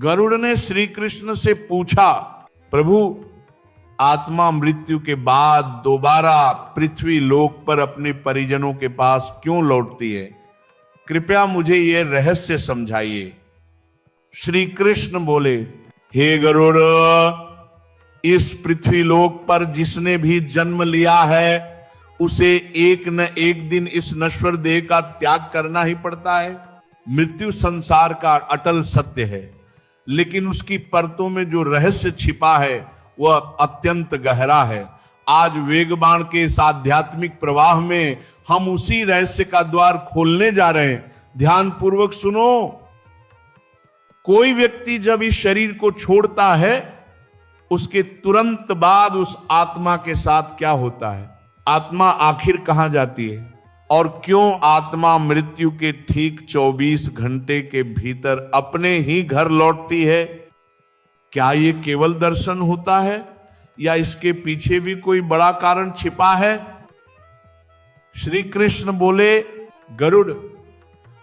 गरुड़ ने श्री कृष्ण से पूछा, प्रभु, आत्मा मृत्यु के बाद दोबारा पृथ्वी लोक पर अपने परिजनों के पास क्यों लौटती है? कृपया मुझे यह रहस्य समझाइए। श्री कृष्ण बोले, हे गरुड़, इस पृथ्वी लोक पर जिसने भी जन्म लिया है उसे एक न एक दिन इस नश्वर देह का त्याग करना ही पड़ता है। मृत्यु संसार का अटल सत्य है, लेकिन उसकी परतों में जो रहस्य छिपा है वह अत्यंत गहरा है। आज वेगबान के इस आध्यात्मिक प्रवाह में हम उसी रहस्य का द्वार खोलने जा रहे हैं। ध्यान पूर्वक सुनो। कोई व्यक्ति जब इस शरीर को छोड़ता है, उसके तुरंत बाद उस आत्मा के साथ क्या होता है? आत्मा आखिर कहां जाती है? और क्यों आत्मा मृत्यु के ठीक 24 घंटे के भीतर अपने ही घर लौटती है? क्या ये केवल दर्शन होता है या इसके पीछे भी कोई बड़ा कारण छिपा है? श्री कृष्ण बोले, गरुड़,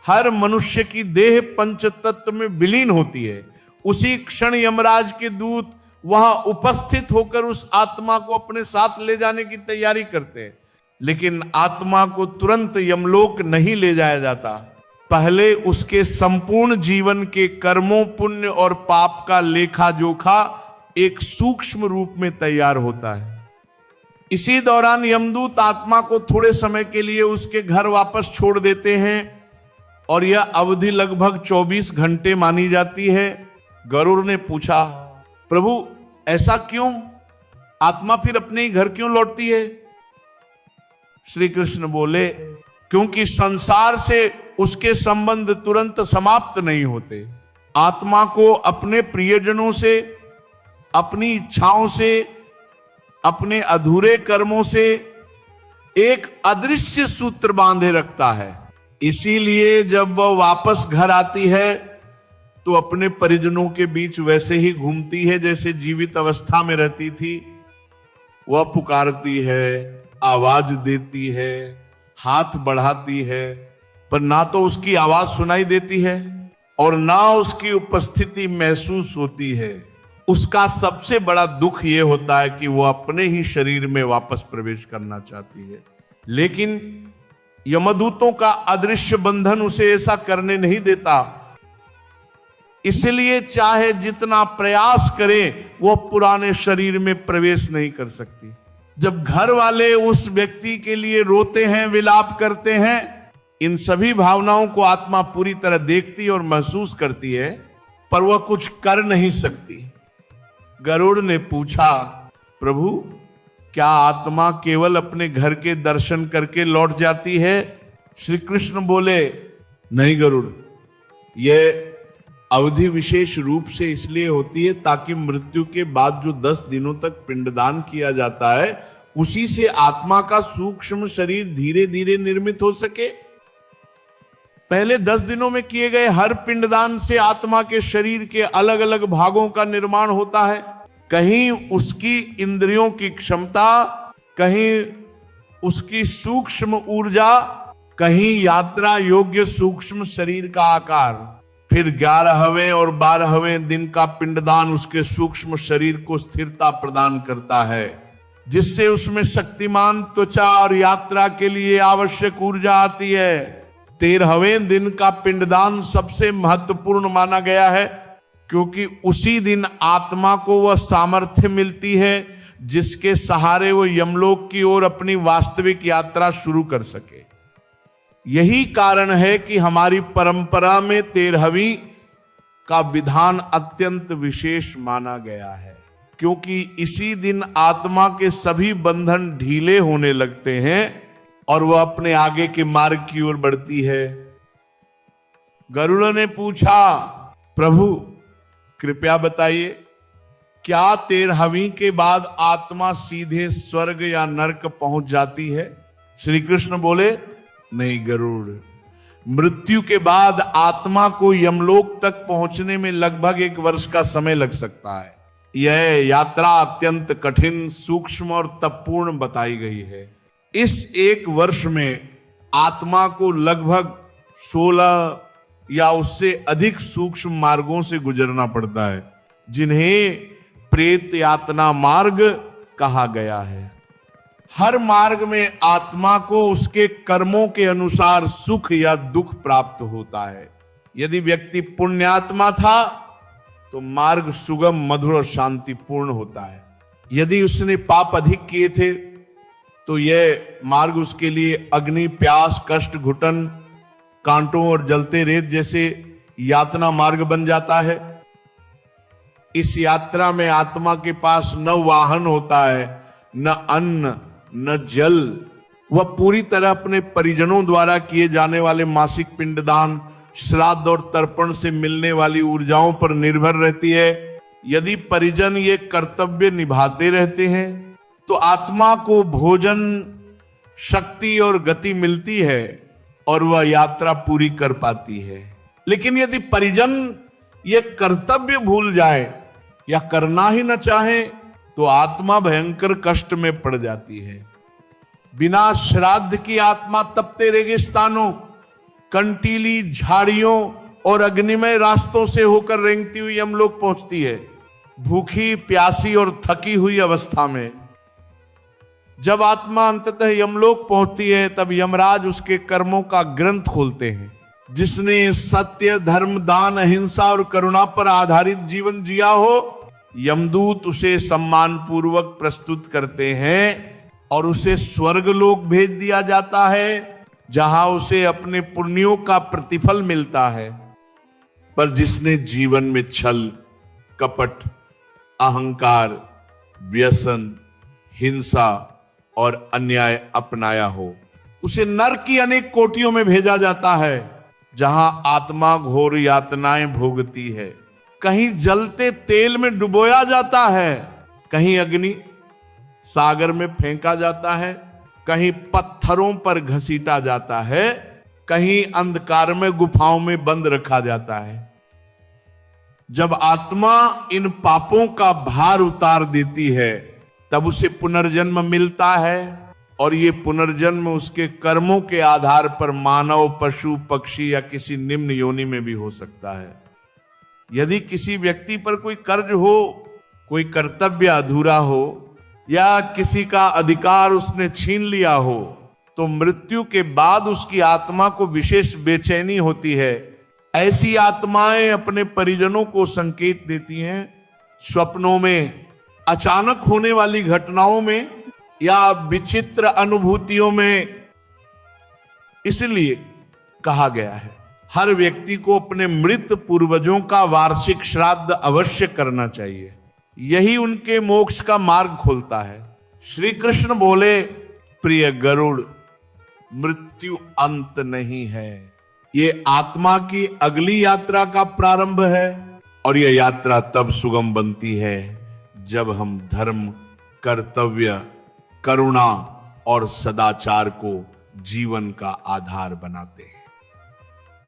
हर मनुष्य की देह पंच तत्व में विलीन होती है। उसी क्षण यमराज के दूत वहां उपस्थित होकर उस आत्मा को अपने साथ ले जाने की तैयारी करते हैं, लेकिन आत्मा को तुरंत यमलोक नहीं ले जाया जाता। पहले उसके संपूर्ण जीवन के कर्मों, पुण्य और पाप का लेखा जोखा एक सूक्ष्म रूप में तैयार होता है। इसी दौरान यमदूत आत्मा को थोड़े समय के लिए उसके घर वापस छोड़ देते हैं और यह अवधि लगभग 24 घंटे मानी जाती है। गरुड़ ने पूछा, प्रभु, ऐसा क्यों? आत्मा फिर अपने ही घर क्यों लौटती है? श्री कृष्ण बोले, क्योंकि संसार से उसके संबंध तुरंत समाप्त नहीं होते। आत्मा को अपने प्रियजनों से, अपनी इच्छाओं से, अपने अधूरे कर्मों से एक अदृश्य सूत्र बांधे रखता है। इसीलिए जब वह वापस घर आती है तो अपने परिजनों के बीच वैसे ही घूमती है जैसे जीवित अवस्था में रहती थी। वह पुकारती है, आवाज देती है, हाथ बढ़ाती है, पर ना तो उसकी आवाज सुनाई देती है और ना उसकी उपस्थिति महसूस होती है। उसका सबसे बड़ा दुख यह होता है कि वह अपने ही शरीर में वापस प्रवेश करना चाहती है, लेकिन यमदूतों का अदृश्य बंधन उसे ऐसा करने नहीं देता। इसलिए चाहे जितना प्रयास करे वह पुराने शरीर में प्रवेश नहीं कर सकती। जब घर वाले उस व्यक्ति के लिए रोते हैं, विलाप करते हैं, इन सभी भावनाओं को आत्मा पूरी तरह देखती और महसूस करती है, पर वह कुछ कर नहीं सकती। गरुड़ ने पूछा, प्रभु, क्या आत्मा केवल अपने घर के दर्शन करके लौट जाती है? श्री कृष्ण बोले, नहीं गरुड़, यह अवधि विशेष रूप से इसलिए होती है ताकि मृत्यु के बाद जो 10 दिनों तक पिंडदान किया जाता है उसी से आत्मा का सूक्ष्म शरीर धीरे धीरे निर्मित हो सके। पहले 10 दिनों में किए गए हर पिंडदान से आत्मा के शरीर के अलग अलग भागों का निर्माण होता है। कहीं उसकी इंद्रियों की क्षमता, कहीं उसकी सूक्ष्म ऊर्जा, कहीं यात्रा योग्य सूक्ष्म शरीर का आकार। फिर 11वें और 12वें दिन का पिंडदान उसके सूक्ष्म शरीर को स्थिरता प्रदान करता है, जिससे उसमें शक्तिमान त्वचा और यात्रा के लिए आवश्यक ऊर्जा आती है। 13वें दिन का पिंडदान सबसे महत्वपूर्ण माना गया है, क्योंकि उसी दिन आत्मा को वह सामर्थ्य मिलती है जिसके सहारे वो यमलोक की ओर अपनी वास्तविक यात्रा शुरू कर सके। यही कारण है कि हमारी परंपरा में 13वीं का विधान अत्यंत विशेष माना गया है, क्योंकि इसी दिन आत्मा के सभी बंधन ढीले होने लगते हैं और वह अपने आगे के मार्ग की ओर बढ़ती है। गरुड़ ने पूछा, प्रभु, कृपया बताइए, क्या 13वीं के बाद आत्मा सीधे स्वर्ग या नरक पहुंच जाती है? श्री कृष्ण बोले, नहीं गरुड़, मृत्यु के बाद आत्मा को यमलोक तक पहुंचने में लगभग 1 वर्ष का समय लग सकता है। यह यात्रा अत्यंत कठिन, सूक्ष्म और तपपूर्ण बताई गई है। इस 1 वर्ष में आत्मा को लगभग 16 या उससे अधिक सूक्ष्म मार्गों से गुजरना पड़ता है, जिन्हें प्रेत यातना मार्ग कहा गया है। हर मार्ग में आत्मा को उसके कर्मों के अनुसार सुख या दुख प्राप्त होता है। यदि व्यक्ति पुण्यात्मा था तो मार्ग सुगम, मधुर और शांतिपूर्ण होता है। यदि उसने पाप अधिक किए थे तो यह मार्ग उसके लिए अग्नि, प्यास, कष्ट, घुटन, कांटों और जलते रेत जैसे यातना मार्ग बन जाता है। इस यात्रा में आत्मा के पास न वाहन होता है, न अन्न, न जल। वह पूरी तरह अपने परिजनों द्वारा किए जाने वाले मासिक पिंडदान, श्राद्ध और तर्पण से मिलने वाली ऊर्जाओं पर निर्भर रहती है। यदि परिजन ये कर्तव्य निभाते रहते हैं तो आत्मा को भोजन, शक्ति और गति मिलती है और वह यात्रा पूरी कर पाती है। लेकिन यदि परिजन ये कर्तव्य भूल जाए या करना ही न चाहे तो आत्मा भयंकर कष्ट में पड़ जाती है। बिना श्राद्ध की आत्मा तपते रेगिस्तानों, कंटीली झाड़ियों और अग्निमय रास्तों से होकर रेंगती हुई यमलोक पहुंचती है, भूखी, प्यासी और थकी हुई अवस्था में। जब आत्मा अंततः यमलोक पहुंचती है तब यमराज उसके कर्मों का ग्रंथ खोलते हैं। जिसने सत्य, धर्म, दान, अहिंसा और करुणा पर आधारित जीवन जिया हो, यमदूत उसे सम्मान पूर्वक प्रस्तुत करते हैं और उसे स्वर्गलोक भेज दिया जाता है, जहां उसे अपने पुण्यों का प्रतिफल मिलता है। पर जिसने जीवन में छल, कपट, अहंकार, व्यसन, हिंसा और अन्याय अपनाया हो, उसे नरक की अनेक कोटियों में भेजा जाता है, जहां आत्मा घोर यातनाएं भोगती है। कहीं जलते तेल में डुबोया जाता है, कहीं अग्नि सागर में फेंका जाता है, कहीं पत्थरों पर घसीटा जाता है, कहीं अंधकार में गुफाओं में बंद रखा जाता है। जब आत्मा इन पापों का भार उतार देती है तब उसे पुनर्जन्म मिलता है और ये पुनर्जन्म उसके कर्मों के आधार पर मानव, पशु, पक्षी या किसी निम्न योनि में भी हो सकता है। यदि किसी व्यक्ति पर कोई कर्ज हो, कोई कर्तव्य अधूरा हो या किसी का अधिकार उसने छीन लिया हो, तो मृत्यु के बाद उसकी आत्मा को विशेष बेचैनी होती है। ऐसी आत्माएं अपने परिजनों को संकेत देती हैं, स्वप्नों में, अचानक होने वाली घटनाओं में या विचित्र अनुभूतियों में। इसलिए कहा गया है हर व्यक्ति को अपने मृत पूर्वजों का वार्षिक श्राद्ध अवश्य करना चाहिए। यही उनके मोक्ष का मार्ग खोलता है। श्री कृष्ण बोले, प्रिय गरुड़, मृत्यु अंत नहीं है, ये आत्मा की अगली यात्रा का प्रारंभ है और यह यात्रा तब सुगम बनती है जब हम धर्म, कर्तव्य, करुणा और सदाचार को जीवन का आधार बनाते हैं।